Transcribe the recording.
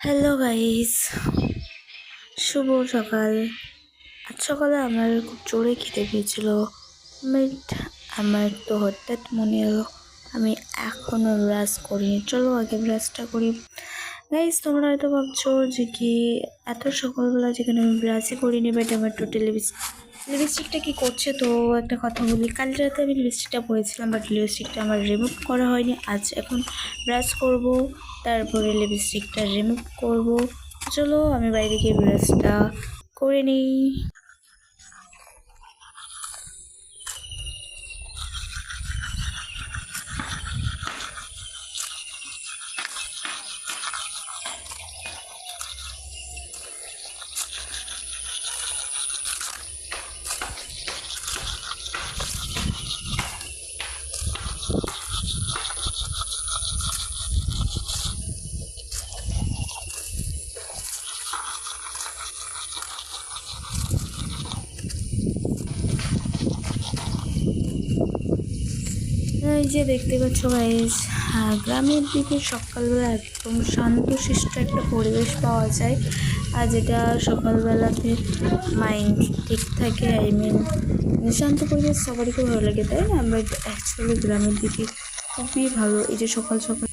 Hello guys, শুভ সকাল। আজ সকালে আমার খুব জোরে খিদে পেয়েছিল, বাট আমার তো হঠাৎ মনে এলো আমি এখনও ব্রাশ করিনি। চলো আগে ব্রাশটা করি। গাইস, তোমরা হয়তো ভাবছো যে কি এত সকালবেলা যেখানে আমি ব্রাশই করিনি, বাট আমার টোটাল লিপস্টিকটা কি করছে। তো একটা কথা বলি, কাল রাতে আমি লিপস্টিকটা পরেছিলাম, বাট লিপস্টিকটা আমার রিমুভ করা হয়নি। এখন ব্রাশ করব, তারপরে লিপস্টিকটা রিমুভ করব। চলো আমি বাইরে গিয়ে ব্রাশটা করে নিই। এই যে দেখতে পাচ্ছ গাইস, গ্রামের দিকে সকালবেলা একদম শান্তশিষ্ট একটা পরিবেশ পাওয়া যায়, আর যেটা সকালবেলাতে মাইন্ড ঠিক থাকে। শান্ত পরিবেশ সবারই খুব ভালো লাগে, তাই না? বাট অ্যাকচুয়ালি গ্রামের দিকে খুবই ভালো। এই যে সকাল সকাল